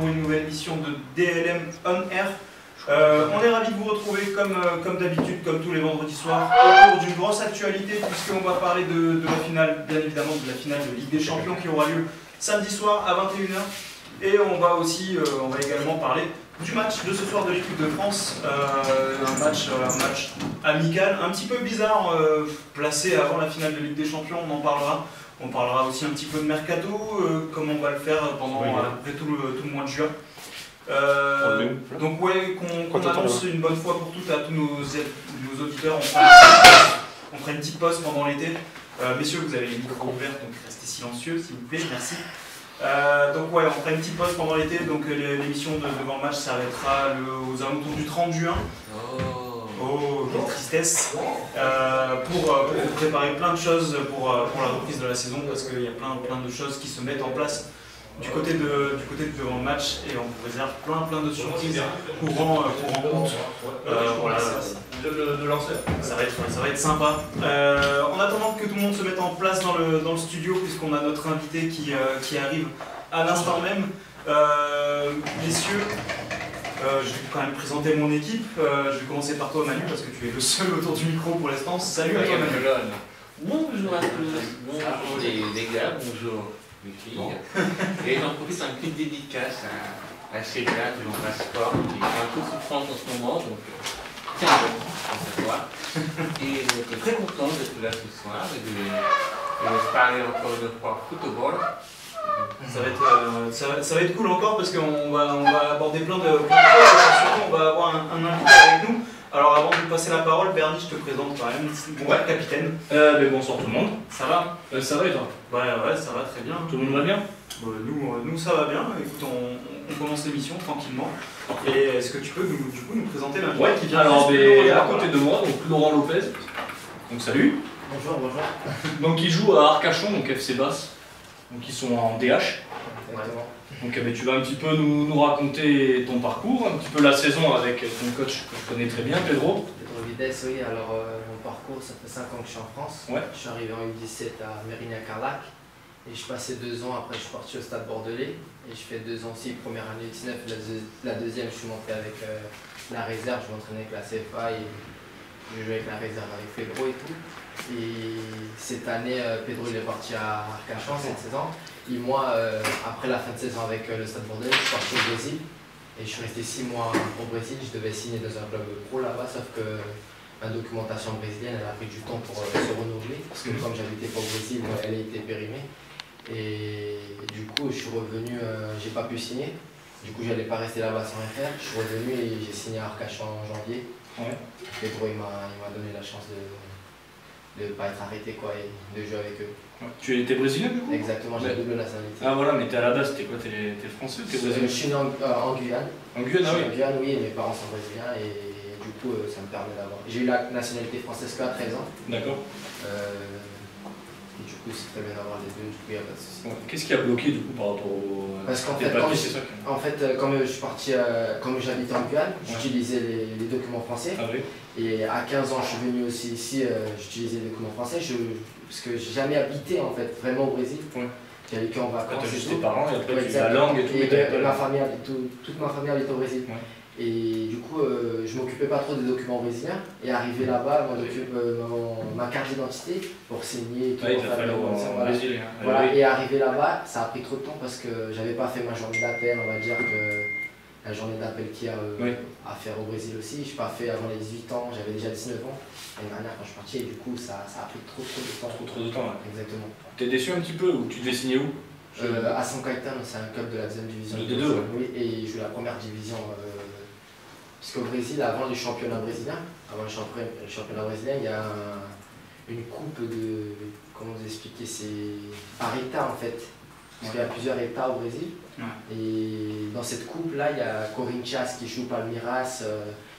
pour une nouvelle émission de DLM On Air. On est ravis de vous retrouver comme d'habitude, comme tous les vendredis soirs, autour d'une grosse actualité, puisqu'on va parler de la finale, bien évidemment de la finale de Ligue des Champions qui aura lieu samedi soir à 21 h. Et on va également parler du match de ce soir de l'équipe de France, un match amical, un petit peu bizarre, placé avant la finale de Ligue des Champions, on en parlera. On parlera aussi un petit peu de mercato, comme on va le faire après tout le mois de juin. Donc ouais, qu'on annonce une bonne fois pour toutes à tous nos auditeurs, on fera une petite pause pendant l'été. Messieurs, vous avez les micros ouverts, donc restez silencieux s'il vous plaît, merci. Donc ouais, on fera une petite pause pendant l'été, donc l'émission devant le match s'arrêtera aux alentours du 30 juin. Oh, quelle tristesse! Pour préparer plein de choses pour la reprise de la saison, parce qu'il y a plein de choses qui se mettent en place du côté de devant le match, et on vous réserve plein de surprises courant août. Voilà, de lancer. Ça va être sympa. En attendant que tout le monde se mette en place dans le studio, puisqu'on a notre invité qui arrive à l'instant même. Messieurs, je vais quand même présenter mon équipe. Je vais commencer par toi Manu, parce que tu es le seul autour du micro pour l'instant. Salut à toi Manu. Bonjour à tous, bonjour les gars, bonjour les filles. Et j'en profite un petit dédicace à Célia de l'Embrasport, qui est un peu souffrante en ce moment, donc tiens bon, à toi. Et donc très content d'être là ce soir et de parler encore une fois football. Ça va être cool encore, parce qu'on va aborder plein de choses, et surtout on va avoir un invité avec nous. Alors avant de vous passer la parole, Bernie, je te présente quand même, capitaine. Bonsoir tout le monde. Ça va? Ça va et toi? Ouais, ça va très bien. Tout le monde va bien? Nous ça va bien. Écoute, on commence l'émission tranquillement. Et est-ce que tu peux nous présenter l'invité qui vient? Alors à côté de moi, donc Laurent Lopez. Donc salut. Bonjour. Donc il joue à Arcachon, donc FC Basse. Donc ils sont en DH. Exactement. Donc tu vas un petit peu nous raconter ton parcours, un petit peu la saison avec ton coach que je connais très bien, Pedro. Pedro Vides, oui. Alors mon parcours, ça fait 5 ans que je suis en France. Ouais. Je suis arrivé en U17 à Mérignac-Carlac. Et je passais 2 ans, après je suis parti au Stade Bordelais. Et je fais 2 ans aussi, première année U19. La deuxième, je suis monté avec la réserve, je m'entraînais avec la CFA et je jouais avec la réserve avec Pedro et tout. Et cette année, Pedro il est parti à Arcachon cette saison. Et moi, après la fin de saison avec le Stade Bordelais, je suis parti au Brésil. Et je suis resté 6 mois au Brésil. Je devais signer dans un club pro là-bas, sauf que ma documentation brésilienne, elle a pris du temps pour se renouveler. Parce que comme j'habitais pas au Brésil, elle a été périmée. Et du coup, je suis revenu, j'ai pas pu signer. Du coup, j'allais pas rester là-bas sans rien faire. Je suis revenu et j'ai signé à Arcachon en janvier. Ouais. Pedro, il m'a donné la chance de ne pas être arrêté quoi, et de jouer avec eux. Ouais. Tu étais brésilien du coup? Exactement, j'ai double nationalité. Ah voilà, mais t'es à la base, t'es quoi? T'es français ou t'es brésilien? Je suis né en Guyane. En Guyane, ah oui. En Guyane, oui, et mes parents sont brésiliens et du coup ça me permet d'avoir. J'ai eu la nationalité française qu'à 13 ans. D'accord. Et du coup c'est très bien d'avoir les deux, du coup il n'y a pas de souci. Ouais. Qu'est-ce qui a bloqué du coup par rapport au. Parce qu'en tes fait, papiers, c'est ça que... comme je suis parti, comme j'habite en Guyane, Ouais. j'utilisais les documents français. Ah oui. Et à 15 ans, je suis venu aussi ici, j'utilisais les documents français, parce que j'ai jamais habité en fait vraiment au Brésil. Ouais. J'ai vécu en vacances. T'as et juste tout. tes parents et après Ouais, tu la langue et tout. Et ma famille toute ma famille habite au Brésil. Ouais. Et du coup, je m'occupais pas trop des documents brésiliens. Et arrivé là-bas, ma carte d'identité pour signer et tout. Ouais, il pour t'a faire fallu les- au voilà. Brésil. Voilà, Oui. et arrivé là-bas, ça a pris trop de temps parce que j'avais pas fait ma journée d'appel, on va dire que la journée d'appel qu'il y a Oui. à faire au Brésil aussi. Je n'ai pas fait avant les 18 ans, j'avais déjà 19 ans l'année dernière quand je suis parti et du coup ça a pris trop de temps. Trop de temps là. Exactement. T'es déçu un petit peu ou tu devais signer où? À San Caetano, c'est un club de la deuxième division. Le D2, ouais. Oui, et je joue la première division. Puisqu'au Brésil, avant le championnat brésilien, il y a une coupe de. Comment vous expliquer? C'est par état en fait. Parce qu'il y a plusieurs états au Brésil. Ouais. Et dans cette coupe-là, il y a Corinthians qui joue Palmeiras,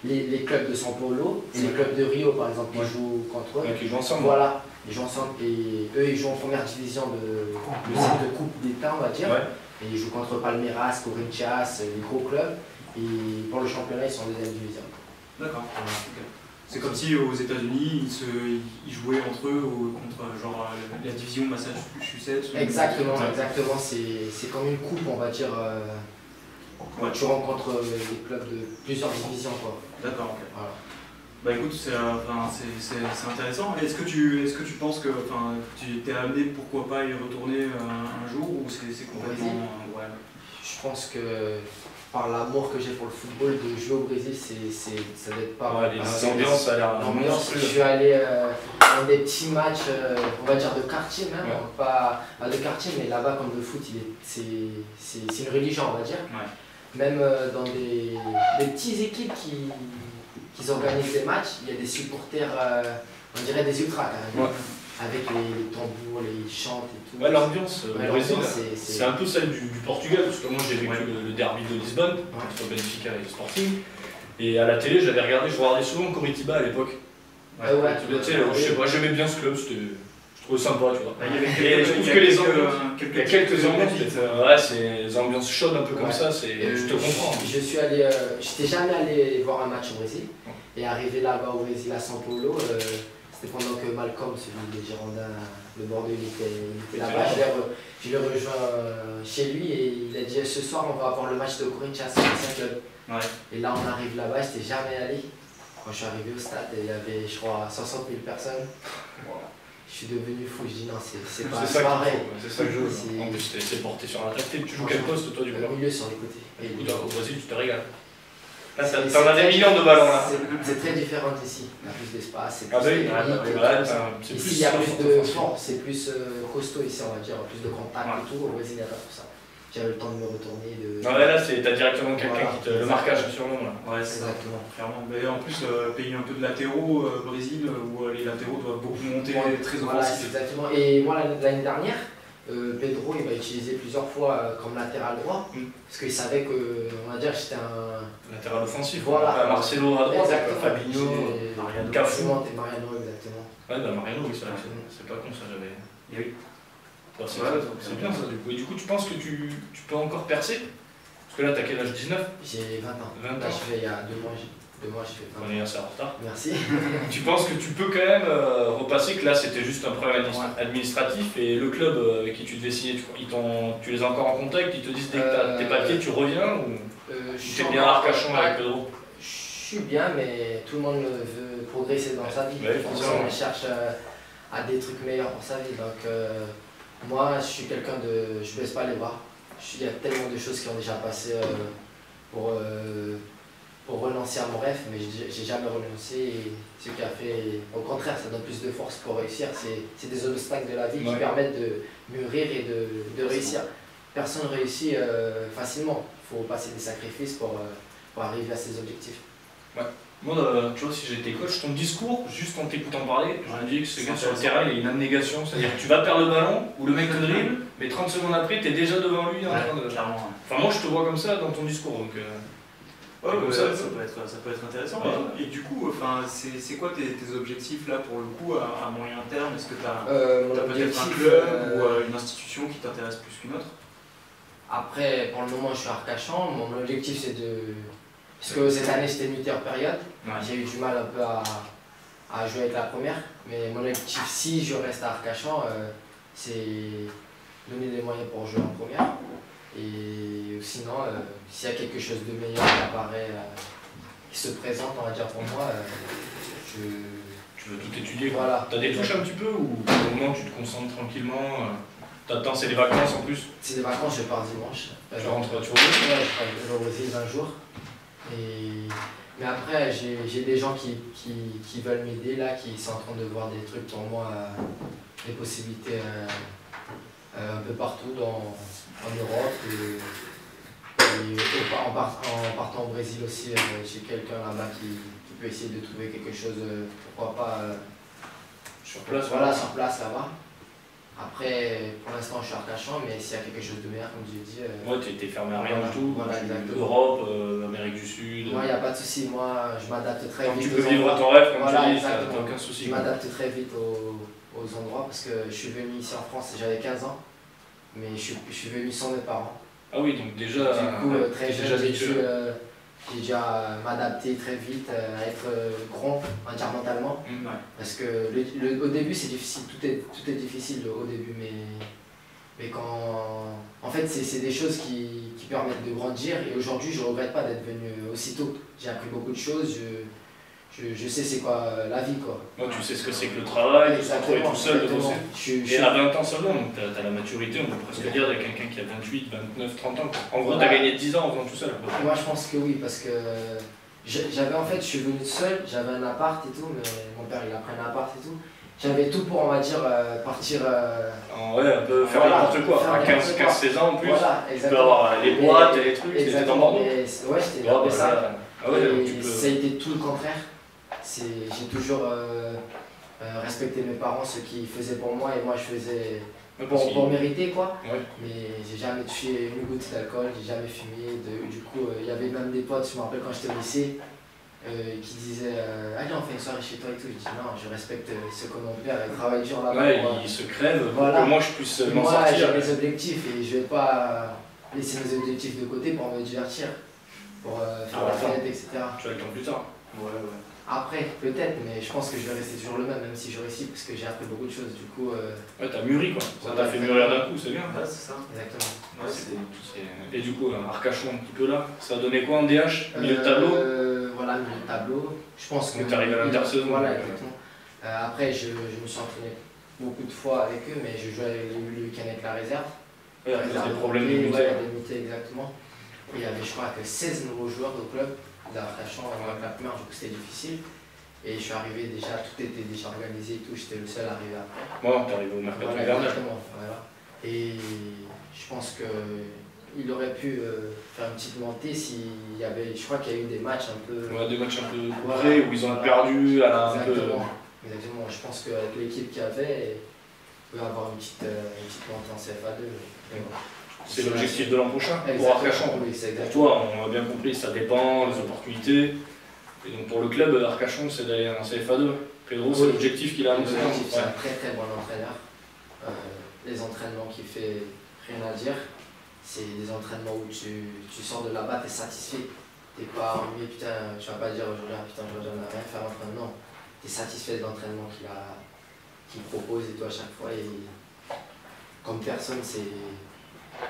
les clubs de São Paulo et les clubs de Rio par exemple qui jouent contre eux. Ouais, qui jouent ensemble. Voilà, ils jouent ensemble et eux ils jouent en première division de coupe d'État on va dire. Ouais. Et ils jouent contre Palmeiras, Corinthians, les gros clubs. Et pour le championnat ils sont en deuxième division. D'accord. Ok. C'est comme si aux États-Unis ils jouaient entre eux ou contre genre la division Massachusetts. Exactement. C'est comme une coupe on va dire Ouais. Tu rencontres des clubs de plusieurs divisions, quoi. D'accord, ok. Voilà. Bah écoute, c'est intéressant. Est-ce que tu penses que tu t'es amené, pourquoi pas, y retourner un jour, ou c'est complètement... ouais. Je pense que par l'amour que j'ai pour le football, de jouer au Brésil, ça doit être pas... Ouais, les ambiances, ça a l'air... L'ambiance, je suis allé dans des petits matchs, on va dire de quartier même, ouais. pas de quartier, mais là-bas, comme le foot, c'est une religion, on va dire. Ouais. Même dans des petites équipes qui organisent des matchs, il y a des supporters, on dirait des ultras quand même, ouais. avec les tambours, les chantent et tout. Ouais, l'ambiance Ouais, au Brésil, c'est c'est un peu celle du Portugal, parce que moi j'ai vécu ouais. le derby de Lisbonne, entre Benfica et le Sporting, et à la télé j'avais regardé, je regardais souvent Coritiba à l'époque. Ouais, Tu sais, je sais pas, j'aimais bien ce club, je trouvais sympa, tu vois. Il y avait Et je trouve que les ambiances, il y a quelques ambiances, ambiances. ouais, c'est des ambiances chaudes un peu comme Ouais. ça, je te comprends. Je suis allé, j'étais jamais allé voir un match au Brésil, et arrivé là-bas au Brésil à São Paulo, c'était pendant que Malcolm, celui des Girondins, le Bordeaux, il était là-bas. Je l'ai rejoint chez lui et il a dit ce soir on va voir le match de Corinthians, c'est un club. Ouais. Et là on arrive là-bas, j'étais jamais allé. Quand je suis arrivé au stade, il y avait je crois 60 000 personnes. Je suis devenu fou, je dis non, c'est pas pareil. C'est ça que je veux. En plus, c'est porté sur la tête. Tu joues quel poste toi du coup? Au milieu sur les côtés. Écoute, au Brésil, tu te régales. Là, t'en as des millions de ballons là. C'est très différent d'ici. Il y a plus d'espace, c'est plus c'est ici, il y a plus de force, c'est plus costaud ici, on va dire, plus de contact et tout. Au Brésil, il n'y a pas tout ça. J'avais le temps de me retourner. Non, mais là, t'as directement quelqu'un qui te. Le marquage sur le nom là. Ouais, c'est exactement. Clairement. Mais en plus, pays un peu de latéraux, Brésil, où les latéraux doivent beaucoup monter, très Voilà, offensifs. exactement. Et moi, l'année dernière, Pedro, il m'a utilisé plusieurs fois comme latéral droit, parce qu'il savait que, on va dire, j'étais un latéral offensif. Voilà. Marcelo à droite, exactement. Fabinho, Mariano. Cafu. Et Mariano, exactement. Ouais, bah Mariano, oui, c'est pas con ça, j'avais. Et oui. C'est bien ça du coup. Et du coup, tu penses que tu peux encore percer? Parce que là, t'as quel âge? 19? J'ai 20 ans. 20 ans. Là, je fais il y a 2 mois, j'ai fait 20 ans. On est assez en retard. Merci. Tu penses que tu peux quand même repasser, que là c'était juste un problème administratif et le club avec qui tu devais signer, tu les as encore en contact, ils te disent dès que tu as tes papiers, tu reviens ou tu es bien à Arcachon avec Pedro? Je suis bien, mais tout le monde veut progresser dans sa vie. Ouais, on cherche à des trucs meilleurs pour sa vie. Donc moi, je suis quelqu'un de... Je baisse pas les bras. Il y a tellement de choses qui ont déjà passé pour renoncer à mon rêve, mais j'ai jamais renoncé. Et ce qui a fait, au contraire, ça donne plus de force pour réussir. C'est des obstacles de la vie qui permettent de mûrir et de réussir. Personne ne réussit facilement. Il faut passer des sacrifices pour arriver à ses objectifs. Ouais. Moi, tu vois, si j'étais coach, ton discours, juste en t'écoutant parler, je me dis que ce gars sur le terrain, il a une abnégation. C'est-à-dire que tu vas perdre le ballon, ou le mec te dribble, mais 30 secondes après, tu es déjà devant lui en train de. Clairement. Enfin, moi, je te vois comme ça dans ton discours. Donc, ouais, ça peut être intéressant. Ouais. Et du coup, c'est quoi tes objectifs là pour le coup à moyen terme? Est-ce que tu as peut-être un club ou une institution qui t'intéresse plus qu'une autre? Après, pour le moment, je suis à Arcachon. Mon objectif, c'est de. Parce que cette année, c'était une période. Ouais. J'ai eu du mal un peu à jouer avec la première. Mais mon objectif, si je reste à Arcachon, c'est donner des moyens pour jouer en première. Et sinon, s'il y a quelque chose de meilleur qui apparaît, qui se présente, on va dire pour moi, tu veux tout étudier. Voilà. Tu as des touches un petit peu ou pour le moment tu te concentres tranquillement? T'attends, c'est des vacances en plus? C'est des vacances, je pars dimanche. Tu rentres, tu reviens? Ouais, je pars au Brésil 20 jours. Mais après, j'ai des gens qui veulent m'aider là, qui sont en train de voir des trucs pour moi, des possibilités un peu partout en Europe. Et en partant au Brésil aussi, j'ai quelqu'un là-bas qui peut essayer de trouver quelque chose, pourquoi pas sur place. Voilà, sur place là-bas. Après, pour l'instant, je suis à Arcachon, mais s'il y a quelque chose de meilleur, comme je l'ai dit. Ouais, t'es fermé à rien du tout. Voilà, exactement. Europe, Amérique du Sud. Moi, il n'y a pas de souci. Moi, je m'adapte très vite. Tu peux vivre ton rêve, comme voilà, tu dis, t'as aucun souci. Je m'adapte très vite aux endroits parce que je suis venu ici en France, j'avais 15 ans, mais je suis venu sans mes parents. Ah oui, donc déjà. Du coup, très jeune, j'ai déjà m'adapter très vite, à être grand, on va dire mentalement. Parce que au début c'est difficile, tout est difficile au début, mais Mais quand... En fait, c'est des choses qui permettent de grandir. Et aujourd'hui, je ne regrette pas d'être venu aussitôt. J'ai appris beaucoup de choses. Je sais c'est quoi la vie, quoi. Ouais, tu sais ce que c'est que le travail, de se retrouver tout seul, de bosser. Et à 20 ans seulement, donc tu as la maturité, on peut presque dire, de quelqu'un qui a 28, 29, 30 ans. En gros, tu as gagné 10 ans en faisant tout seul. Moi, je pense que oui, parce que j'avais en fait, je suis venu seul, j'avais un appart et tout, mais mon père il a pris un appart et tout. J'avais tout pour, on va dire, partir. Ouais, un peu faire n'importe quoi. À 15-16 ans en plus, voilà, tu peux avoir les boîtes et les trucs, c'était dans Bordeaux. Ouais, j'étais dans ça. Ah ouais, tu peux... Ça a été tout le contraire. J'ai toujours respecté mes parents, ce qu'ils faisaient pour moi, et moi je faisais pour mériter, quoi. Ouais. Mais j'ai jamais touché une goutte d'alcool, j'ai jamais fumé. Du coup, il y avait même des potes, je me rappelle quand j'étais au lycée, qui disaient allez, on fait une soirée chez toi et tout. Je dis non, je respecte ce que mon père travaille dur là-bas. Ouais, il se crève pour que moi je puisse m'en sortir. Moi j'ai mes objectifs et je vais pas laisser mes objectifs de côté pour me divertir, pour faire la fête, etc. Tu vas le temps plus tard. Ouais. Après, peut-être, mais je pense que je vais rester toujours le même si je réussis, parce que j'ai appris beaucoup de choses. Du coup. Ouais, t'as mûri quoi. Ça t'a fait mûrir d'un coup, c'est bien. Ouais, c'est ça. Exactement. Ouais, et du coup, Arcachon un petit peu là, ça a donné quoi en DH? Milieu de tableau? Voilà, milieu de tableau. Je pense que. Donc t'arrives à l'intersaison. Voilà, exactement. Après, je me suis entraîné beaucoup de fois avec eux, mais je jouais le week-end avec la réserve. Ouais, des problèmes de limité. Ouais, limité, exactement. Et il y avait, je crois, que 16 nouveaux joueurs au club d'Arcachon avec la première, du coup c'était difficile. Et je suis arrivé déjà, tout était déjà organisé et tout, j'étais le seul arrivé après. Bon, t'es arrivé au mercato hivernal. Exactement, voilà. Et je pense qu'il aurait pu faire une petite montée s'il y avait, je crois qu'il y a eu des matchs un peu... Ouais, des matchs un peu couperés où ils ont perdu à la... Exactement. Exactement, je pense qu'avec l'équipe qu'il y avait, il peut y avoir une petite montée en CFA2. C'est l'objectif de l'an prochain pour Arcachon. Oui, pour toi, on a bien compris, ça dépend, les opportunités. Et donc pour le club, Arcachon, c'est d'aller en CFA2. Pedro, c'est l'objectif qu'il a annoncé. C'est un très très bon entraîneur. Les entraînements qu'il fait, rien à dire. C'est des entraînements où tu sors de là-bas, tu es satisfait. Tu n'es pas ennuyé, putain, tu vas pas dire aujourd'hui, putain, je vais rien faire l'entraînement. Non, tu es satisfait de l'entraînement qu'il propose et tout à chaque fois. Et comme personne, c'est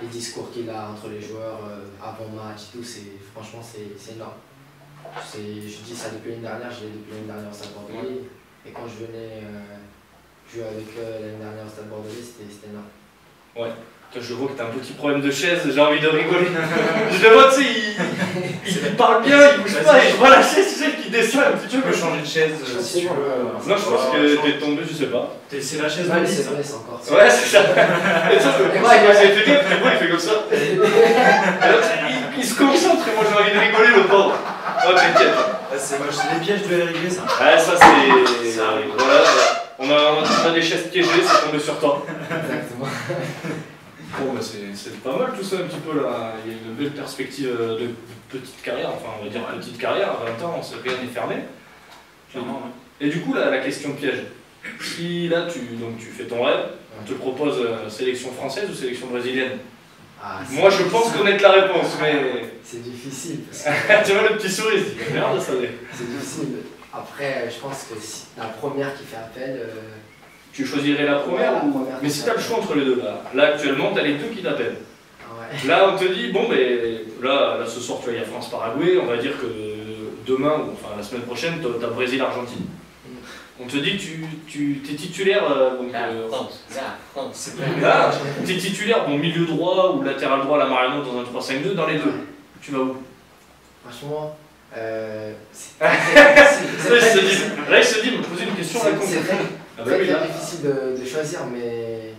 les discours qu'il a entre les joueurs avant match et tout, franchement c'est énorme. Je dis ça depuis l'année dernière, je l'ai depuis l'année dernière au Stade Bordelais. Et quand je venais jouer avec l'année dernière au Stade Bordelais, c'était énorme. Ouais. Je vois que t'as un petit problème de chaise, j'ai envie de rigoler. Je le vois, tu sais, il parle bien, il bouge pas, et je vois la chaise, tu sais, qui descend un petit peu. Tu peux changer de chaise si tu veux. Non, je pense que t'es tombé, je sais pas. C'est la chaise de Lise. c'est encore. Ouais, c'est ça. Et ça, il fait gaffe, il fait comme ça. Il se concentre et moi j'ai envie de rigoler, le pauvre. Oh, t'inquiète. C'est moche, c'est des pièges de RIG, ça. Ouais, ça c'est. Voilà, on a des chaises piégées, c'est tombé sur toi. Exactement. Bon, bah c'est pas mal tout ça un petit peu là. Il y a une belle perspective de petite carrière, enfin on va dire petite carrière, à 20 ans, rien n'est fermé. Clairement, et du coup, là, la question piège. Si là tu fais ton rêve, on te propose sélection française ou sélection brésilienne? Moi je pense connaître la réponse, mais. C'est difficile. Parce que... tu vois le petit sourire, merde ça. C'est difficile. Après, je pense que si la première qui fait appel. Tu choisirais la première, mais si tu as le choix entre les deux, là actuellement, tu as les deux qui t'appellent. Ouais. Là, on te dit, bon, mais là ce soir, tu vois, il y a France-Paraguay, on va dire que demain, ou enfin la semaine prochaine, tu as Brésil-Argentine. On te dit que tu es titulaire, tu es titulaire, bon, milieu droit ou latéral droit à la Mariano dans un 3-5-2, dans les deux. Tu vas où? Franchement, là, il se dit, me poser une question là, c'est très difficile de choisir, mais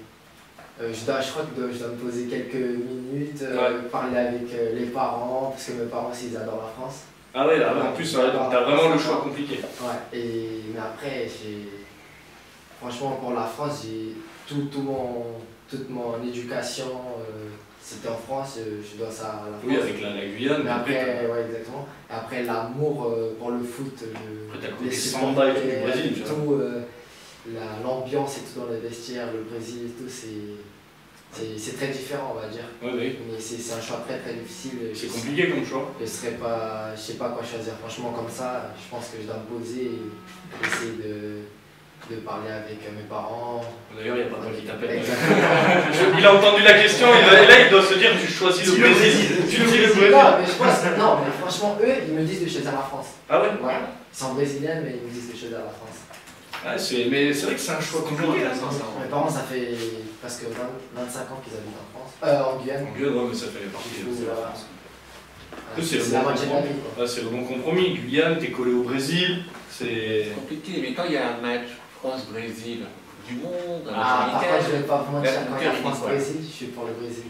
je crois que je dois me poser quelques minutes, parler avec les parents, parce que mes parents aussi ils adorent la France. Ah ouais, là, en plus, t'as vraiment le choix compliqué. Ouais, mais après, franchement pour la France, toute mon éducation, c'était en France, je dois ça à la France. Oui, avec la Guyane. Mais après, ouais, exactement. Et après, l'amour pour le foot, les samba et tout du Brésil, tout, l'ambiance et tout dans les vestiaires, le Brésil et tout, c'est très différent, on va dire. Oui, oui. Mais c'est un choix très très difficile. C'est compliqué comme choix. Je sais pas quoi choisir. Franchement, comme ça, je pense que je dois me poser et essayer de parler avec mes parents. D'ailleurs, il n'y a pas de qui t'appelle. Exactement. Il a entendu la question, et là, il doit se dire tu choisis le Brésil. Tu dis le Brésil. Non, mais je pense, non, mais franchement, eux, ils me disent de choisir la France. Ah ouais? Voilà. Ils sont brésiliens, mais ils me disent de choisir la France. Ah, mais c'est vrai que c'est un choix compliqué. Mes parents, ça fait presque 25 ans qu'ils habitent en France. En Guyane. En Guyane, ouais, mais ça fait partie de la France. C'est la moitié de la vie. C'est le bon compromis. Guyane, t'es collé au Brésil. C'est compliqué, mais quand il y a un match France-Brésil du monde, par contre, je vais pas vous mentir, quand il y a Ouais. France-Brésil, je suis pour le Brésil.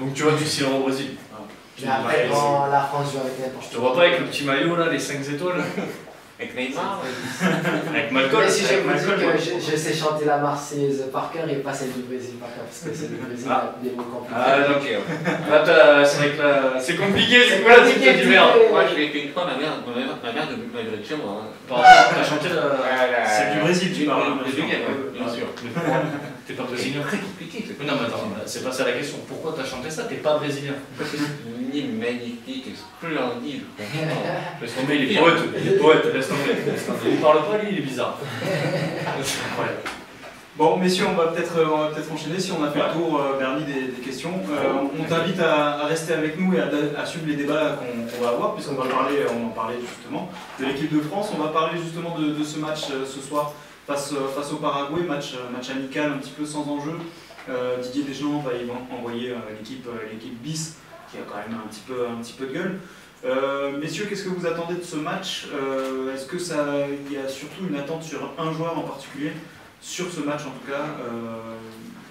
Donc tu vois, tu iras au Brésil. Mais après, quand la France joue avec n'importe Je te vois pas avec le petit maillot là, les 5 étoiles. avec Neymar. Avec Malcolm. Mais si je vous dis que je sais chanter la Marseillaise par cœur et pas celle du Brésil par cœur, parce que c'est du Brésil, des mots compliqués. Ah, ok. Là, c'est vrai que là, c'est compliqué, du coup là, tu te dis merde. Moi, je l'ai fait une fois, ma mère de malgré chez moi. T'as chanté C'est du Brésil, tu parles. Bien sûr. T'es pas brésilien. C'est très compliqué. Non, mais attends, c'est pas ça la question. Pourquoi t'as chanté ça? T'es pas brésilien. C'est une île magnifique et splendide. Laisse tomber, il est poète, laisse tomber. Il parle pas, lui, il est bizarre. Bon, messieurs, on va peut-être enchaîner si on a fait le tour, Bernie, des questions. On t'invite à rester avec nous et à suivre les débats qu'on va avoir, puisqu'on va parler, on en parlait justement, de l'équipe de France. On va parler justement de ce match ce soir face au Paraguay, match amical un petit peu sans enjeu. Didier Deschamps va envoyer l'équipe bis, qui a quand même un petit peu de gueule. Messieurs, qu'est-ce que vous attendez de ce match? Est-ce que il y a surtout une attente sur un joueur en particulier? Sur ce match en tout cas,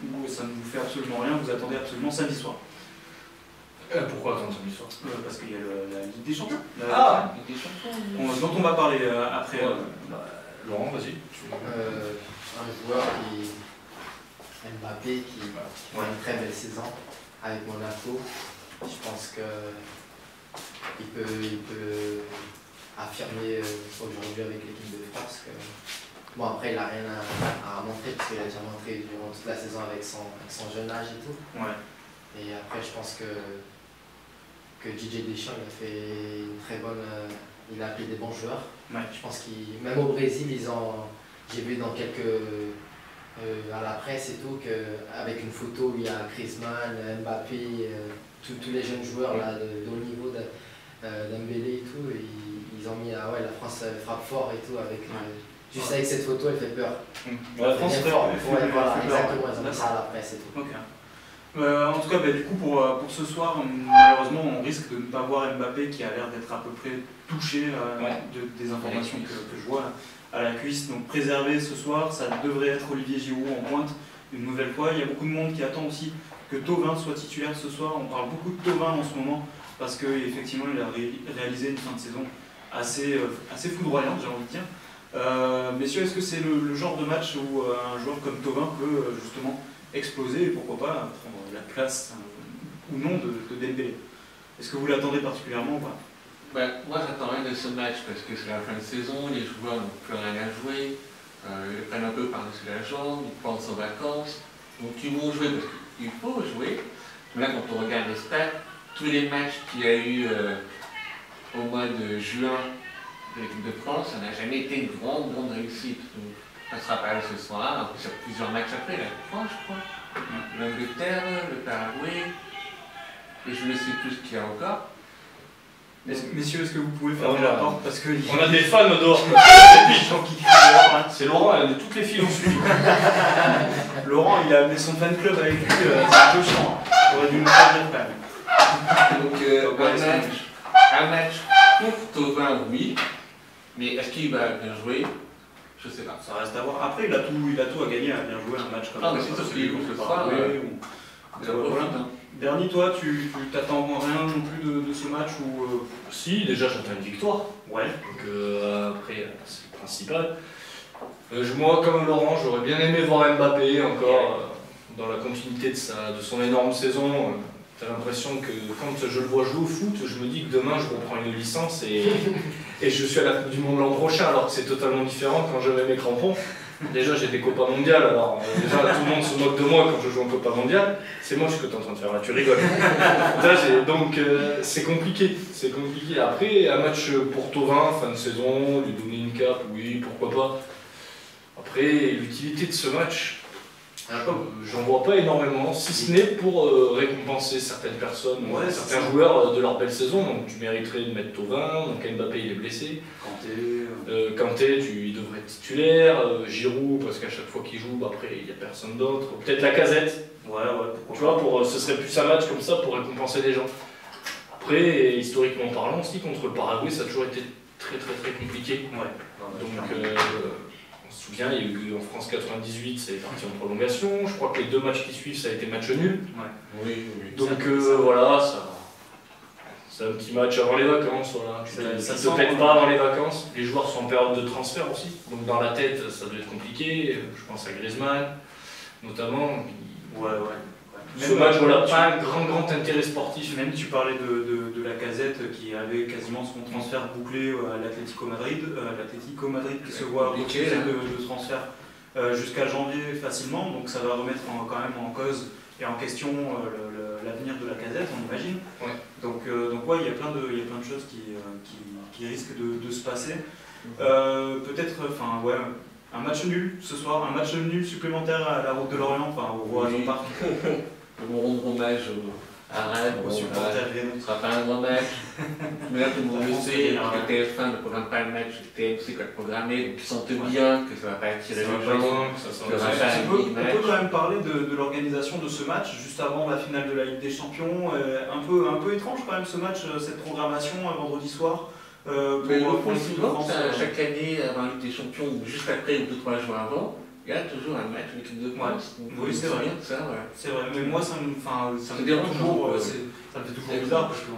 où ça ne vous fait absolument rien, vous attendez absolument samedi soir. Pourquoi attendre samedi soir? Parce qu'il y a la Ligue des Champions. Des chansons. Dont on va parler après. Laurent, vas-y. Un joueur Mbappé qui fait une très belle saison avec Monaco. Je pense qu'il peut affirmer aujourd'hui avec l'équipe de France que bon, après il n'a rien à montrer parce qu'il a déjà montré durant toute la saison avec son jeune âge et tout. Ouais. Et après je pense que Didier Deschamps il a fait une très bonne. Il a appelé des bons joueurs. Ouais. Je pense même au Brésil, j'ai vu dans à la presse et tout, qu'avec une photo où il y a Griezmann, Mbappé, tous les jeunes joueurs là, de haut niveau, Dembélé et tout, ils ont mis la France frappe fort et tout, juste avec cette photo, elle fait peur. La France fait fort. Voilà, exactement, ils ont mis ça à la presse et tout. Okay. En tout cas, du coup, pour ce soir, malheureusement, on risque de ne pas voir Mbappé qui a l'air d'être à peu près touché des informations que je vois à la cuisse. Donc préservé ce soir, ça devrait être Olivier Giroud en pointe une nouvelle fois. Il y a beaucoup de monde qui attend aussi que Thauvin soit titulaire ce soir. On parle beaucoup de Thauvin en ce moment parce qu'effectivement, il a réalisé une fin de saison assez foudroyante, j'ai envie de dire. Messieurs, est-ce que c'est le genre de match où un joueur comme Thauvin peut justement exploser et pourquoi pas prendre la place ou non de Dembélé? Est-ce que vous l'attendez particulièrement ou pas? Moi j'attends rien de ce match parce que c'est la fin de saison, les joueurs n'ont plus rien à jouer, ils prennent un peu par-dessus la jambe, ils pensent aux vacances, donc ils vont jouer parce qu'il faut jouer. Mais là quand on regarde les stats, tous les matchs qu'il y a eu au mois de juin de l'équipe de France, ça n'a jamais été une grande réussite. Donc, ça sera pas ce soir, en plus il y a plusieurs matchs après, la France je crois, l'Angleterre, le Paraguay, et je ne sais plus ce qu'il y a encore. Messieurs, est-ce que vous pouvez fermer la porte parce que on a des fans dehors. C'est Laurent, toutes les filles ont suivi. Laurent, il a amené son fan club avec lui, c'est un peu chiant. J'aurais dû me faire dire quand même. Donc un match pour Thauvin, oui, mais est-ce qu'il va bien jouer? Je sais pas. Ça reste à voir. Après, il a tout à gagner à bien jouer un match comme ça. Ah, mais c'est sûr qu'il joue ce soir. Bernie, toi, tu t'attends rien non plus de ce match ou Si, déjà j'attends une victoire. Ouais. Donc après, c'est le principal. Moi, comme Laurent, j'aurais bien aimé voir Mbappé encore dans la continuité de son énorme saison. T'as l'impression que quand je le vois jouer au foot, je me dis que demain je reprends une licence et je suis à la Coupe du Monde l'an prochain, alors que c'est totalement différent quand je mets mes crampons. Déjà j'ai des Copa mondiales, alors déjà tout le monde se moque de moi quand je joue en Copa mondiale. C'est moche ce que tu es en train de faire là, tu rigoles. Donc c'est compliqué, Après, un match pour Thauvin, fin de saison, lui donner une cape, oui, pourquoi pas. Après, l'utilité de ce match, j'en vois pas énormément, si ce n'est pour récompenser certaines personnes, certains joueurs de leur belle saison. Donc tu mériterais de mettre Thauvin, donc Mbappé il est blessé. Kanté, il devrait être titulaire. Giroud, parce qu'à chaque fois qu'il joue, après il n'y a personne d'autre. Peut-être Lacazette. Tu vois, ce serait plus un match comme ça pour récompenser les gens. Après, historiquement parlant aussi, contre le Paraguay, ça a toujours été très compliqué. Donc, on se souvient, il y a eu en France 98, ça est parti en prolongation. Je crois que les 2 matchs qui suivent, ça a été match nul. Donc voilà, c'est un petit match avant les vacances. Voilà. Tu ne te pètes pas avant les vacances. Les joueurs sont en période de transfert aussi. Donc dans la tête, ça doit être compliqué. Je pense à Griezmann, notamment. Ce match, voilà, pas un grand intérêt sportif. Même tu parlais de Lacazette qui avait quasiment son transfert bouclé à l'Atlético Madrid. L'Atlético Madrid qui se voit refuser de transfert jusqu'à janvier facilement, donc ça va remettre quand même en cause et en question l'avenir de Lacazette, on imagine. Donc il y a plein de choses qui risquent de se passer. Peut-être, un match nul ce soir, un match nul supplémentaire à la route de Lorient, au Roazhon Park. Pour rendre hommage à Rennes, ce ne sera pas un grand match. Mais là, tout le monde le sait, le TF1 ne programme pas le match, le TMC va le programmer, donc ils sentent bien que ça ne va pas attirer les gens. On peut quand même parler de l'organisation de ce match, juste avant la finale de la Ligue des Champions. Un peu étrange quand même ce match, cette programmation un vendredi soir. Mais le point suivant, chaque année, avant la Ligue des Champions, ou juste après, ou 2-3 jours avant, il y a toujours un match avec l'équipe de France. Oui, c'est vrai. C'est vrai, mais moi ça me fait toujours bizarre parce que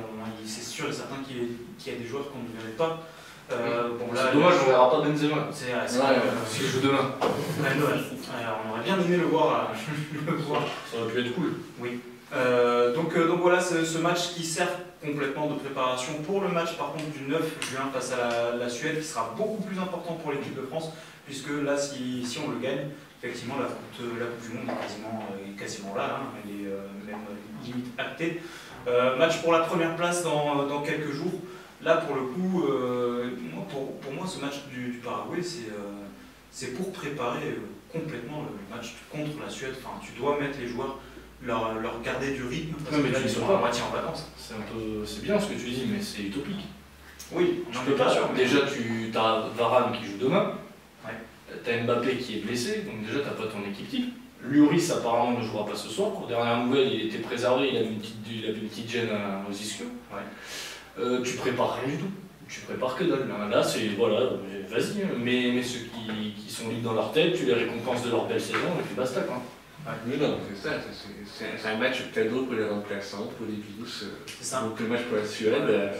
c'est sûr et certain qu'il y a des joueurs qu'on ne verrait pas. C'est dommage, on ne verra pas Benzema. C'est vrai, s'il joue demain. On aurait bien aimé le voir. Ça aurait pu être cool. Oui. Donc voilà, ce match qui sert complètement de préparation pour le match par contre du 9 juin face à la Suède, qui sera beaucoup plus important pour l'équipe de France, puisque là si on le gagne, effectivement la coupe du Monde est quasiment là, elle est même limite actée. Match pour la première place dans quelques jours. Là pour le coup, pour moi ce match du Paraguay c'est pour préparer complètement le match contre la Suède. Tu dois mettre les joueurs, leur garder du rythme, parce que là ils sont à moitié en vacances. C'est bien ce que tu dis, mais c'est utopique. Oui, je peux pas. Déjà tu as Varane qui joue demain, tu as Mbappé qui est blessé, donc déjà tu n'as pas ton équipe type. Lloris apparemment ne jouera pas ce soir. Pour dernière nouvelle, il était préservé, il avait une petite gêne aux ischios. Tu prépares rien du tout. Tu prépares que dalle. Là, c'est voilà, vas-y. Mais ceux qui sont libres dans leur tête, tu les récompenses de leur belle saison et puis basta quoi. Mais non, c'est ça. C'est un match cadeau pour les remplaçants, pour les virus. C'est ça. Donc le match pour la Suède.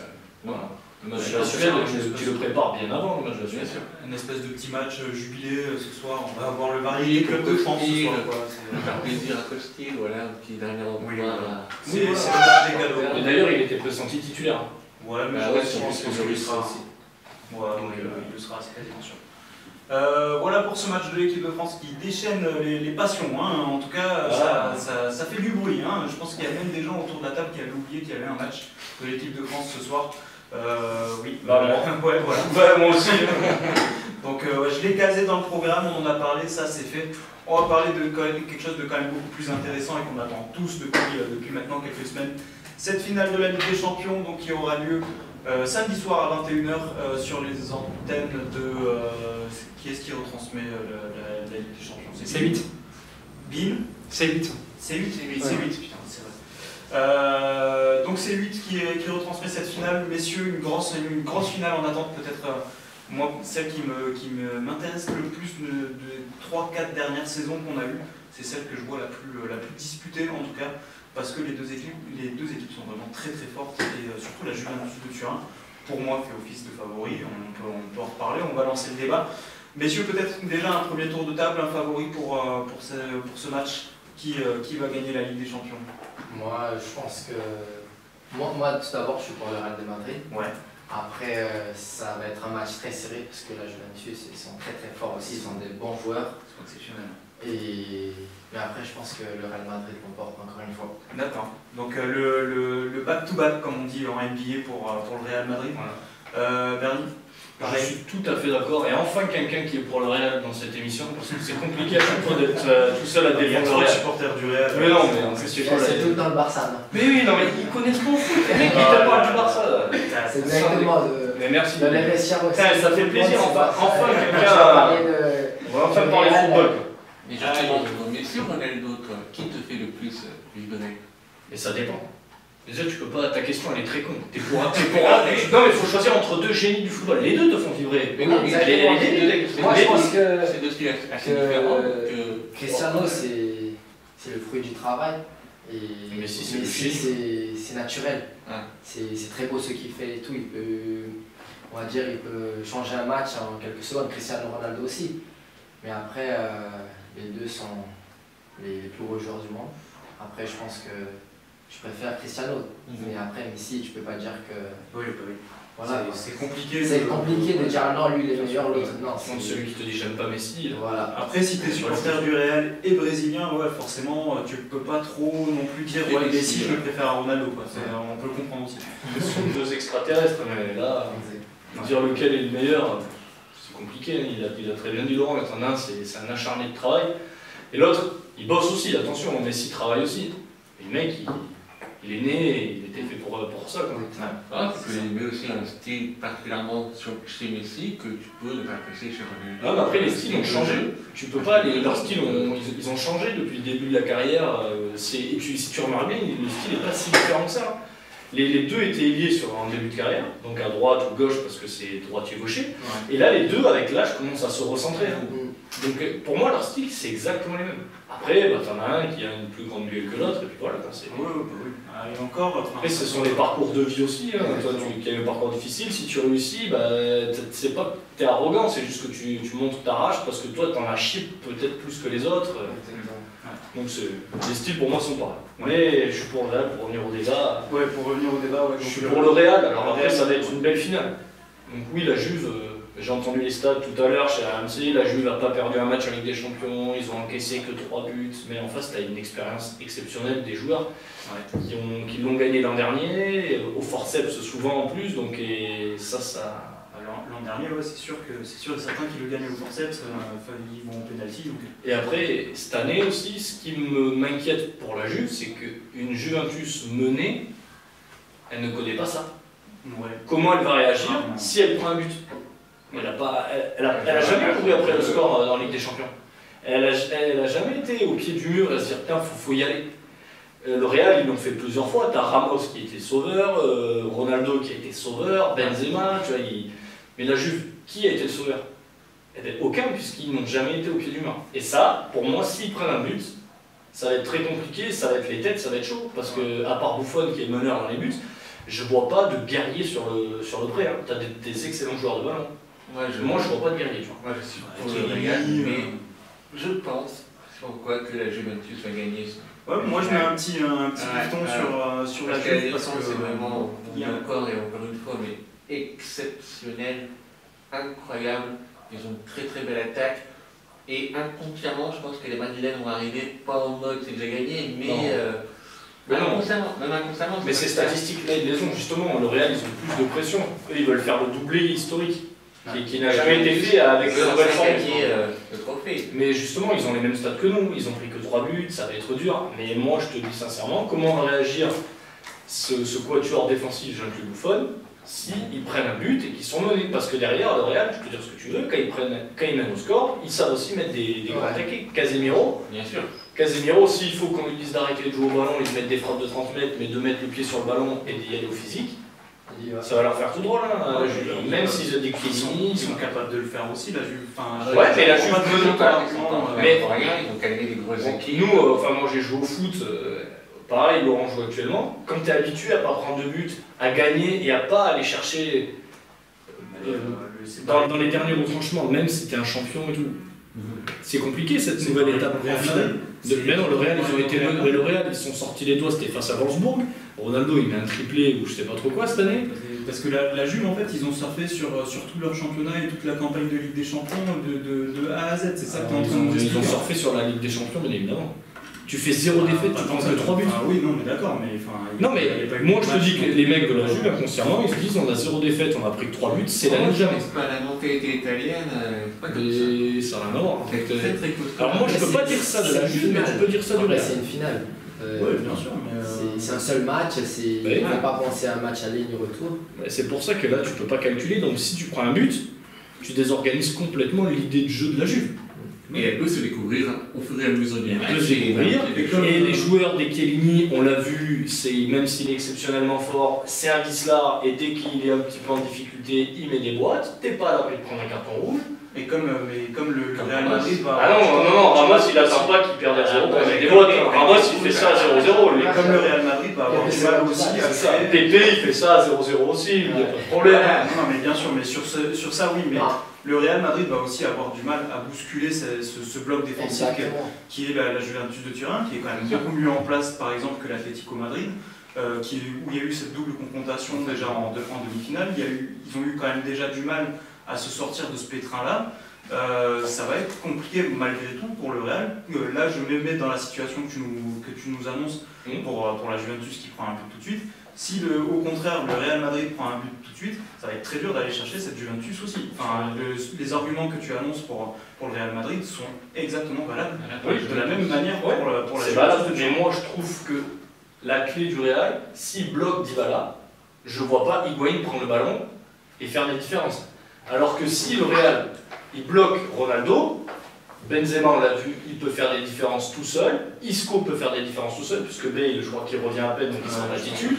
Voilà. Le match de la Suède, tu le prépares bien avant le match de la Suède. Une espèce de petit match jubilé ce soir. On va avoir le varié club de France ce soir. Faire plaisir à Costil, voilà, un petit dernier revoir. C'est le match des cadeaux. Et d'ailleurs, il était pressenti titulaire. Ouais, mais je pense qu'il le sera aussi. Il le sera, c'est quasiment sûr. Voilà pour ce match de l'équipe de France qui déchaîne les passions. En tout cas, ça fait du bruit. Je pense qu'il y a même des gens autour de la table qui avaient oublié qu'il y avait un match de l'équipe de France ce soir. Oui. Voilà. Moi aussi. Donc je l'ai casé dans le programme, on en a parlé, ça c'est fait. On va parler de quelque chose de quand même beaucoup plus intéressant et qu'on attend tous depuis maintenant quelques semaines. Cette finale de la Ligue des Champions donc, qui aura lieu samedi soir à 21h sur les antennes de... qui est-ce qui retransmet la Ligue des Champions? C'est 8. BIM. C'est 8. C'est 8, putain, c'est vrai. Donc c'est 8 qui retransmet cette finale. Messieurs, une grosse finale en attente peut-être. Moi, celle qui m'intéresse le plus des 3-4 dernières saisons qu'on a eues, c'est celle que je vois la plus disputée en tout cas. Parce que les deux équipes sont vraiment très fortes et surtout la Juventus de Turin, pour moi, fait office de favori. On peut en reparler, on va lancer le débat. Messieurs, peut-être déjà un premier tour de table, un favori pour ce match. Qui va gagner la Ligue des Champions? Moi, je pense que... Moi, tout d'abord, je suis pour le Real de Madrid. Ouais. Après, ça va être un match très serré parce que la Juventus, ils sont très forts aussi, ils ont des bons joueurs. C'est exceptionnel. Mais après, je pense que le Real Madrid comporte encore une fois. D'accord. Donc le back-to-back, comme on dit en NBA pour le Real Madrid. Voilà. Bernie? Je suis tout à fait d'accord. Et enfin quelqu'un qui est pour le Real dans cette émission, parce que c'est compliqué à chaque fois d'être tout seul à Il y a défendre trop le de Real. supporters du Real. Mais non, mais c'est pas C'est tout le temps le Barça. Non. Mais oui, non, mais ils connaissent pas le foot. Les mecs, ils te parlent du Barça. C'est exactement de. Mais merci. Dans les vestiaires aussi. Ça fait plaisir, enfin quelqu'un. On va enfin de parler Real, football. Mais justement, mais sur Ronaldo, toi, qui te fait le plus vibrer? Et ça dépend. Déjà, tu peux pas. Ta question, elle est très con. T'es pour un. Non, mais il faut choisir entre deux génies du football. Les deux te font vibrer. Mais non, mais Moi, je pense que. c'est deux styles assez différents. Cristiano, c'est le fruit du travail. Et Messi, c'est le Messi, c'est naturel. Ah. C'est très beau ce qu'il fait et tout. Il peut, on va dire, il peut changer un match en quelques secondes. Cristiano Ronaldo aussi. Mais après, les deux sont les plus gros joueurs du monde. Après, je pense que je préfère Cristiano. Mais après, Messi, tu peux pas dire que. Oui. Voilà. C'est compliqué. C'est compliqué de dire non, lui il est meilleur, l'autre non. Contre celui qui te dit j'aime pas Messi. Voilà. Après, si tu es supporter du Real et brésilien, ouais, forcément, tu peux pas trop non plus dire ouais, Messi, je le préfère à Ronaldo. Quoi. On peut le comprendre aussi. Ce sont deux extraterrestres, mais là, dire lequel est le meilleur, c'est compliqué. Hein. Il a très bien dit Laurent, il y en a un, c'est un acharné de travail. Et l'autre, il bosse aussi, attention, Messi travaille aussi. Et le mec, il est né et il était fait pour ça. Quoi. Tu peux aimer aussi un style particulièrement chez Messi que tu peux ne pas apprécier chez Ronaldo. Ah, mais après, les styles ont changé. Tu peux pas, leurs styles, ils ont changé depuis le début de la carrière. Et puis, si tu remarques bien, le style n'est pas si différent que ça. Les deux étaient liés en début de carrière, donc à droite ou gauche parce que c'est droitier-gaucher. Ouais. Et là, les deux, avec l'âge, commencent à se recentrer. Hein. Donc pour moi, leur style, c'est exactement les mêmes. Après, t'en as un qui a une plus grande gueule que l'autre, et puis voilà. Oui. Et encore. Après, ce sont des parcours de vie aussi. Hein. Toi, qui as eu un parcours difficile, si tu réussis, c'est pas que t'es arrogant, c'est juste que tu montres ta rage parce que toi, t'en as chié peut-être plus que les autres. Donc les styles pour moi sont pareils. Mais je suis pour le Real, pour revenir au débat. Ouais, pour revenir au débat, ouais. Je suis pour le Real, alors après ça va être une belle finale. Donc oui, la Juve, j'ai entendu les stats tout à l'heure chez AMC, la Juve n'a pas perdu un match en Ligue des Champions, ils ont encaissé que 3 buts, mais en face, tu as une expérience exceptionnelle des joueurs qui l'ont gagné l'an dernier, au forceps souvent en plus, donc et ça... L'an dernier, ouais, c'est sûr et certain qu'ils le gagnent au forceps, ils vont au pénalty. Donc... Et après, cette année aussi, ce qui m'inquiète pour la Juve, c'est qu'une Juventus menée, elle ne connaît pas ça. Ouais. Comment elle va réagir si elle prend un but? Elle a jamais couru après le score dans la Ligue des Champions. Elle a jamais été au pied du mur et à se dire putain, faut y aller. Le Real, ils l'ont fait plusieurs fois. T'as Ramos qui était sauveur, Ronaldo qui a été sauveur, Benzema, tu vois. Mais la Juve, qui a été le sauveur? Aucun, puisqu'ils n'ont jamais été au pied du mur. Et ça, pour moi, s'ils prennent un but, ça va être très compliqué, ça va être les têtes, ça va être chaud. Parce que, à part Buffon qui est le meneur dans les buts, je vois pas de guerrier sur le pré. Hein. T'as des excellents joueurs de ballon. Moi, je vois pas de guerrier. Moi, je suis pour le Real, mais je pense que la Juventus va gagner. Ouais, moi je mets un petit bouton sur la Juve parce que c'est vraiment encore et encore une fois, mais exceptionnel, incroyable. Ils ont une très très belle attaque. Et inconsciemment, je pense que les Madrilènes vont arriver pas en mode c'est déjà gagné, mais même inconsciemment. Mais ces statistiques-là, ils les ont justement. Le Real, ils ont plus de pression. Eux, ils veulent faire le doublé historique. Qui n'a jamais été fait avec le trophée. Mais justement, ils ont les mêmes stats que nous, ils ont pris que 3 buts, ça va être dur. Mais moi, je te dis sincèrement, comment va réagir ce quatuor défensif, j'inclus Buffon, s'ils prennent un but et qu'ils sont menés? Parce que derrière, le Real, tu peux dire ce que tu veux, quand ils mènent au score, ils savent aussi mettre des grands taquets. Casemiro, bien sûr. Casemiro, s'il faut qu'on lui dise d'arrêter de jouer au ballon et de mettre des frappes de 30 mètres, mais de mettre le pied sur le ballon et d'y aller au physique, ça va leur faire tout drôle, hein. Même s'ils ont des ils sont capables de le faire aussi, la Juve. Ouais, mais la Juve mais ils ont calmé des grosses équipes. Nous, moi j'ai joué au foot, pareil, Laurent joue actuellement. Quand tu es habitué à pas prendre de but, à gagner et à pas aller chercher dans les derniers retranchements, même si tu es un champion et tout. C'est compliqué cette nouvelle étape en finale. Mais non, le Real, le Real, ils sont sortis les doigts, c'était face à Wolfsburg. Ronaldo, il met un triplé ou je sais pas trop quoi cette année. Parce que la Juve, en fait, ils ont surfé sur tout leur championnat et toute la campagne de Ligue des Champions de A à Z. C'est ça que tu es en train de nous expliquer. Ils ont surfé sur la Ligue des Champions, bien évidemment. Tu fais 0 défaite, tu prends que 3 buts. Ah oui, non, mais d'accord, mais non, mais moi je te dis que les mecs de la Juve, inconsciemment, ils se disent on a 0 défaite, on a pris que 3 buts, c'est l'année de jamais. C'est pas la mentalité italienne, et ça n'a rien à voir. Alors moi je peux pas dire ça de la Juve, mais tu peux dire ça du Real. C'est une finale. Oui, bien sûr, mais c'est un seul match, il ne faut pas penser à un match aller ni retour. C'est pour ça que là tu peux pas calculer, donc si tu prends un but, tu désorganises complètement l'idée de jeu de la Juve. Et elle peut se découvrir au fur et à mesure du match. Elle peut se découvrir. Et les joueurs des Chiellini, on l'a vu, même s'il est exceptionnellement fort, c'est un vicelard et dès qu'il est un petit peu en difficulté, il met des boîtes. T'es pas à l'abri de prendre un carton rouge. Et comme le Real Madrid va. Ah non, Ramos il attend pas qu'il perde à 0 pour mettre des boîtes. Ramos il fait ça à 0-0. Mais comme le Real Madrid va avoir du mal aussi à faire. Pépé il fait ça à 0-0 aussi, il n'y a pas de problème. Non, mais bien sûr, mais sur ça, oui, mais le Real Madrid va aussi avoir du mal à bousculer ce bloc défensif qui est la Juventus de Turin, qui est quand même beaucoup mieux en place, par exemple, que l'Atlético Madrid. Où il y a eu cette double confrontation déjà en demi-finale. Ils ont eu quand même déjà du mal à se sortir de ce pétrin-là. Ça va être compliqué malgré tout pour le Real. Là, je me mets dans la situation que tu nous annonces pour la Juventus qui prend un but tout de suite. Si au contraire le Real Madrid prend un but tout de suite, ça va être très dur d'aller chercher cette Juventus aussi. Enfin, les arguments que tu annonces pour le Real Madrid sont exactement valables de la même manière pour la Juventus. C'est valable, mais moi je trouve que la clé du Real, s'il bloque Dybala, je ne vois pas Higuaín prendre le ballon et faire des différences. Alors que si le Real il bloque Ronaldo, Benzema on l'a vu, il peut faire des différences tout seul, Isco peut faire des différences tout seul, puisque Bale je crois qu'il revient à peine donc il sera en attitude.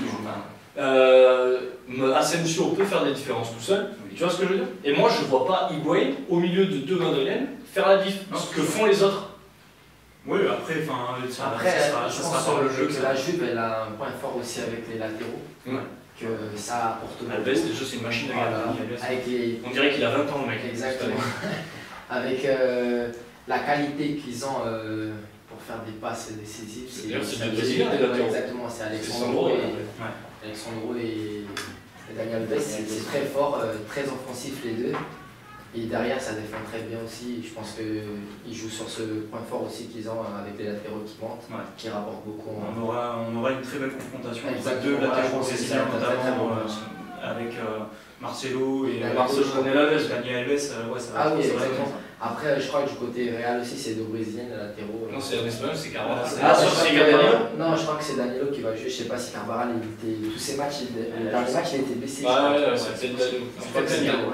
Asensio peut faire des différences tout seul, tu vois ce que je veux dire? Et moi je ne vois pas Higuaín au milieu de deux Madrilènes faire la diff, ce que font les autres. Oui, après, je pense sur le jeu que la Juve elle a un point fort aussi avec les latéraux. Que ça apporte beaucoup. Alves, déjà c'est une machine à gagner. On dirait qu'il a 20 ans le mec. Exactement. Avec la qualité qu'ils ont pour faire des passes décisives. C'est du Brésilien les latéraux. Exactement, c'est Alexandro et Daniel Alves. C'est très fort, très offensif les deux. Et derrière, ça défend très bien aussi. Je pense qu'ils jouent sur ce point fort aussi qu'ils ont avec les latéraux qui montent, qui rapportent beaucoup. On aura une très belle confrontation entre deux latéraux brésiliens, notamment avec Marcelo et Daniel Alves. Daniel Alves, ça va être exactement. Après, je crois que du côté Real aussi, c'est deux Brésiliens, les latéraux. Non, c'est en espagnol, c'est Carvajal. Non, je crois que c'est Danilo qui va jouer. Je sais pas si Carvajal, tous ces matchs, le dernier match, il était blessé. C'est peut-être Danilo.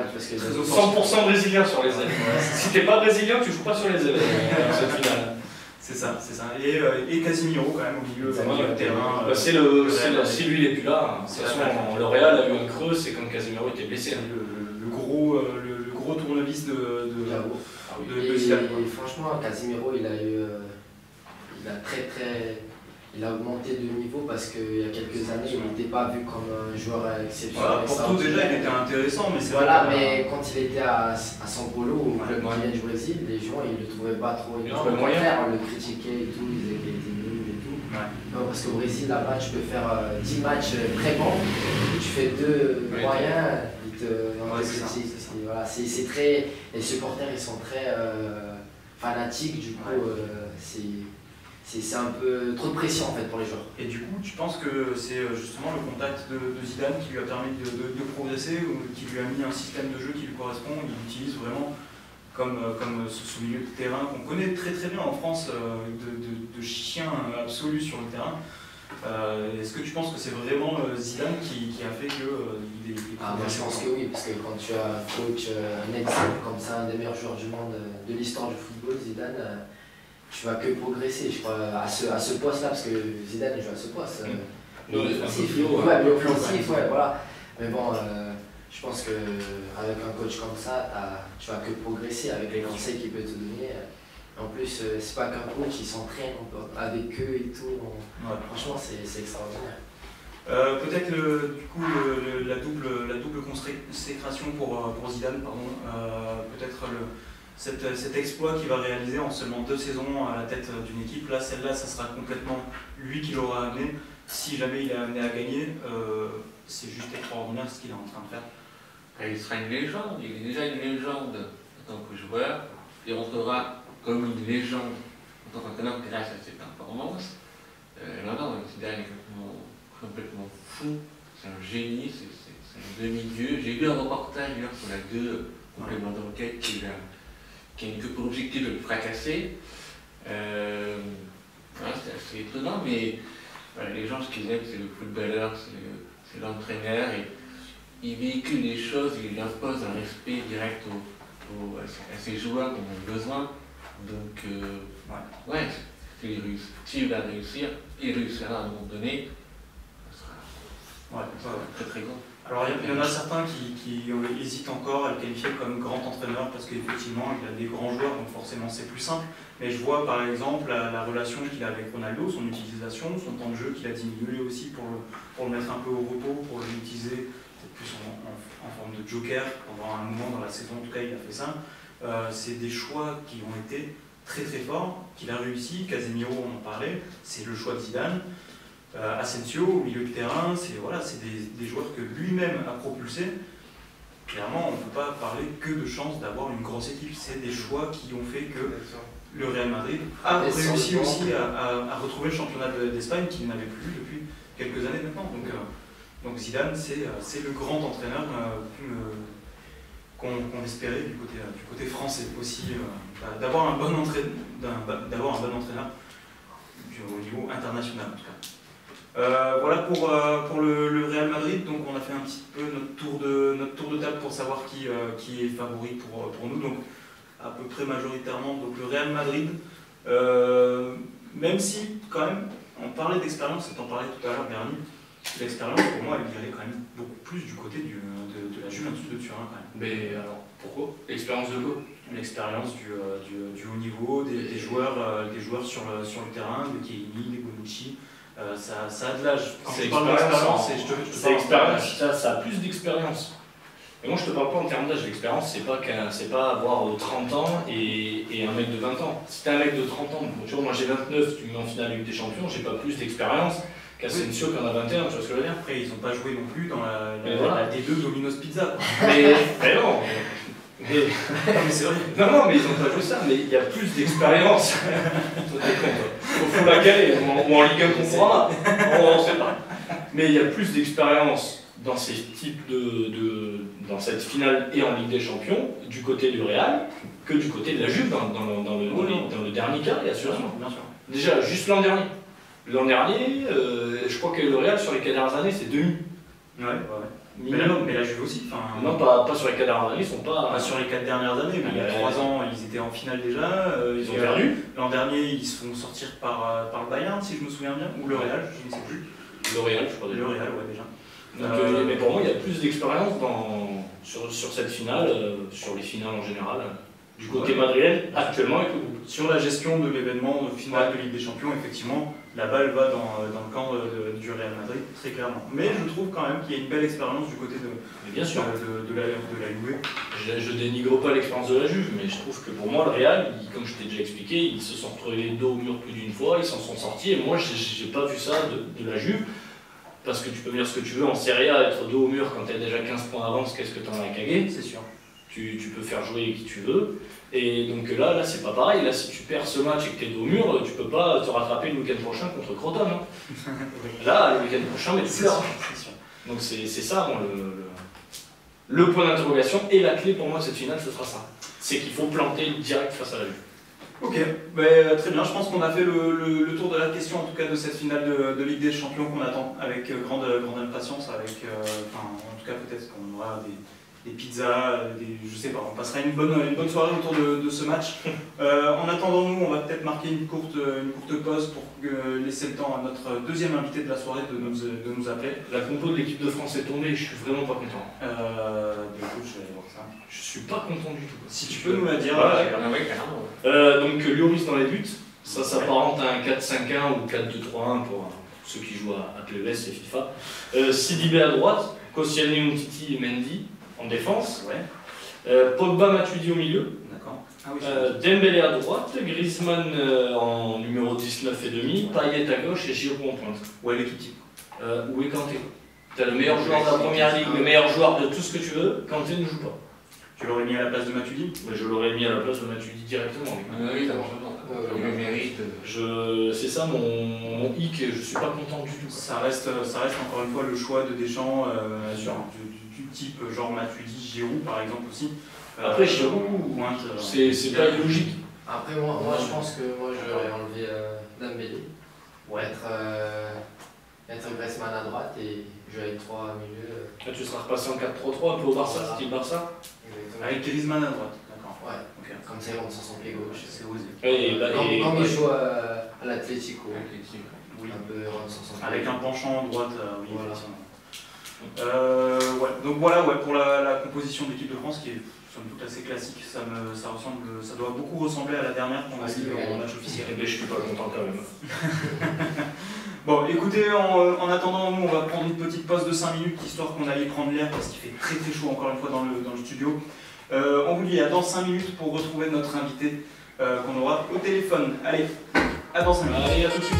100% brésilien sur les ailes. Si t'es pas brésilien, tu joues pas sur les ailes. C'est ça. Et Casemiro quand même au milieu du terrain. Si lui il est plus là, de toute façon, le Real a eu un creux, c'est quand Casemiro était blessé. Le gros tournevis de Zidane. Et franchement, Casemiro, il a augmenté de niveau parce qu'il y a quelques années, il n'était pas vu comme un joueur exceptionnel. Porto déjà, il était intéressant, mais c'est mais quand il était à São Paulo, au club moyen du Brésil, les gens ils le trouvaient pas trop énorme. Au contraire, on le critiquait et tout, ils disaient qu'il était nul et tout. Non, parce qu'au Brésil, là-bas, tu peux faire 10 matchs très bons, tu fais 2 moyens, ils te critiquent. Voilà, c'est très. Les supporters ils sont très fanatiques, du coup c'est un peu trop de pression en fait pour les joueurs. Et du coup, tu penses que c'est justement le contact de Zidane qui lui a permis de progresser, ou qui lui a mis un système de jeu qui lui correspond, il utilise vraiment comme ce milieu de terrain qu'on connaît très très bien en France, de chien absolu sur le terrain. Est-ce que tu penses que c'est vraiment Zidane qui a fait qu'il est moi je pense que oui, parce que quand tu as un coach, un exemple comme ça, un des meilleurs joueurs du monde de l'histoire du football, Zidane, tu vas que progresser, je crois, à ce poste-là, parce que Zidane il joue à ce poste. Offensif, voilà. Mais bon, je pense qu'avec un coach comme ça, tu vas que progresser avec les conseils qu'il peut te donner. En plus, c'est pas qu'un coach, ils s'entraînent avec eux et tout. Franchement, c'est extraordinaire. Peut-être la double consécration pour Zidane, peut-être cet exploit qu'il va réaliser en seulement 2 saisons à la tête d'une équipe. Là, celle-là, ça sera complètement lui qui l'aura amené. Si jamais il est amené à gagner, c'est juste extraordinaire ce qu'il est en train de faire. Il sera une légende, il est déjà une légende en tant que joueur, il rentrera comme une légende tant qu'entraîneur grâce à cette performance. Non, Zidane est complètement fou, c'est un génie, c'est un demi-dieu. J'ai lu un reportage hier sur la 2 complément d'enquête qui a que pour objectif de le fracasser. C'est assez étonnant, mais voilà, les gens, ce qu'ils aiment, c'est le footballeur, c'est l'entraîneur, et il véhicule les choses, il impose un respect direct à ses joueurs qui en ont besoin. Donc, ouais, s'il réussit, s'il va réussir, il réussira à un moment donné, ça sera très très grand. Alors il y en a certains qui hésitent encore à le qualifier comme grand entraîneur parce qu'effectivement il a des grands joueurs, donc forcément c'est plus simple. Mais je vois par exemple la relation qu'il a avec Ronaldo, son utilisation, son temps de jeu qu'il a diminué aussi pour le mettre un peu au repos, pour l'utiliser peut-être plus en forme de joker pendant un moment dans la saison, en tout cas il a fait ça. C'est des choix qui ont été très très forts, qu'il a réussi. Casemiro, on en parlait, c'est le choix de Zidane. Asensio au milieu de terrain, c'est des joueurs que lui-même a propulsés. Clairement, on ne peut pas parler que de chance d'avoir une grosse équipe. C'est des choix qui ont fait que le Real Madrid a réussi aussi à retrouver le championnat d'Espagne qu'il n'avait plus depuis quelques années maintenant. Donc Zidane, c'est le grand entraîneur qu'on espérait du côté français aussi, d'avoir un bon entraîneur au niveau international en tout cas. Voilà pour le Real Madrid. Donc on a fait un petit peu notre tour de table pour savoir qui est favori pour nous. Donc à peu près majoritairement donc le Real Madrid. Même si quand même on parlait d'expérience, et t'en parlais tout à l'heure Bernie, l'expérience pour moi elle irait quand même beaucoup plus du côté de la Juventus de Turin quand même. Mais alors pourquoi? L'expérience de quoi? L'expérience du haut niveau, des joueurs sur le terrain, de Chiellini, de Bonucci. Ça a de l'âge. C'est l'expérience, c'est expérience, ça a plus d'expérience. Mais moi je te parle pas en termes d'âge, l'expérience c'est pas avoir 30 ans et un mec de 20 ans. Si t'es un mec de 30 ans, tu vois, moi j'ai 29, tu me mets en finale Ligue des Champions, j'ai pas plus d'expérience qu'Asensio qui en a 21, tu vois ce que je veux dire? Après ils n'ont pas joué non plus dans la D2 Domino's Pizza. Mais non. Mais c'est vrai. Non, mais ils n'ont pas joué ça, mais il y a plus d'expérience. Toi, t'es con, toi. Faut la caler, ou en Ligue 1 qu'on pourra. On sait pas. Mais il y a plus d'expérience dans ces types dans cette finale et en Ligue des Champions, du côté du Real, que du côté de la Juve, dans le dernier cas, il y a sûr. Bien sûr. Déjà, juste l'an dernier. L'an dernier, je crois que le Real, sur les 4 dernières années, c'est demi. Ouais. Mais la Juve aussi. Non, pas sur les 4 dernières années, ils sont pas. Pas sur les 4 dernières années, mais il y a 3 ans, ils étaient en finale déjà. Ils ont perdu. L'an dernier, ils se font sortir par le Bayern, si je me souviens bien, ou le Real, je ne sais plus. Le Real, je crois déjà. Le Real, ouais, déjà. Donc, mais pour moi, il y a plus d'expérience sur cette finale, sur les finales en général, du côté madrilène, actuellement avec le groupe. Sur la gestion de l'événement de finale de Ligue des Champions, effectivement, la balle va dans le camp du Real Madrid, très clairement. Mais je trouve quand même qu'il y a une belle expérience du côté de la Juve. Je dénigre pas l'expérience de la Juve, mais je trouve que pour moi, le Real, comme je t'ai déjà expliqué, ils se sont retrouvés les dos au mur plus d'une fois, ils s'en sont sortis, et moi, j'ai pas vu ça de la Juve. Parce que tu peux me dire ce que tu veux, en Serie A, être dos au mur quand tu as déjà 15 points d'avance, qu'est-ce que tu en as à caguer? C'est sûr. Tu peux faire jouer qui tu veux. Et donc là c'est pas pareil. Là, si tu perds ce match et que tu es dos au mur, tu peux pas te rattraper le week-end prochain contre Crotone. Hein. Là, le week-end prochain, mais tu pleures. Donc c'est ça, bon, le point d'interrogation. Et la clé pour moi de cette finale, ce sera ça. C'est qu'il faut planter direct face à la Juve. Ok, très bien, je pense qu'on a fait le tour de la question en tout cas de cette finale de Ligue des Champions qu'on attend avec grande impatience, en tout cas peut-être qu'on aura des pizzas, je sais pas, on passera une bonne soirée autour de ce match. En attendant nous, on va peut-être marquer une courte pause pour laisser le temps à notre deuxième invité de la soirée de nous appeler. La compo de l'équipe de France est tombée, je suis vraiment pas content. Écoute, je vais aller voir ça. Je suis pas content du tout. Si tu peux nous la dire. Ouais, Donc Lloris dans les buts, ça s'apparente à un 4-5-1 ou 4-2-3-1 pour ceux qui jouent à PES et FIFA. Sidibé à droite, Koscielny, Umtiti et Mendy en défense. Ouais. Pogba, Matuidi au milieu. D'accord. Ah oui, Dembélé à droite, Griezmann en numéro 19 et demi, Payet à gauche et Giroud en pointe. Ouais, l'équipe type. Où est Kanté? T'as le meilleur joueur de la première ligue, le meilleur joueur de tout ce que tu veux, Kanté ne joue pas. Tu l'aurais mis à la place de Matuidi? Je l'aurais mis à la place de Matuidi directement. Oui, largement. Il le mérite. C'est ça mon hic, et je suis pas content du tout. Ça reste encore une fois le choix de Deschamps du type genre Matuidi, Giroud par exemple aussi. Après Giroud, c'est pas illogique. Après moi je pense que moi j'aurais enlevé Dembélé. Ouais. Mettre Griezmann à droite et jouer avec 3 milieux. Là, tu seras repassé en 4-3-3 un peu au Barça, style Barça. Exactement. Avec Griezmann à droite, d'accord. Ouais. Okay. Comme ça, il rentre sur son pied gauche. C'est osé. Comme il joue à l'Atlético. Oui. Un peu rentre sur son pied. Avec un penchant à droite, oui, voilà. effectivement. Ouais. Donc voilà, pour la composition de l'équipe de France qui est somme toute assez classique, ça doit beaucoup ressembler à la dernière qu'on a vue en match officiel. Mais je suis pas content quand même. Bon, écoutez, en attendant, nous on va prendre une petite pause de 5 minutes histoire qu'on aille prendre l'air parce qu'il fait très très chaud encore une fois dans le studio. On vous dit à dans 5 minutes pour retrouver notre invité qu'on aura au téléphone. Allez, à dans 5 minutes. Allez, à tout de suite.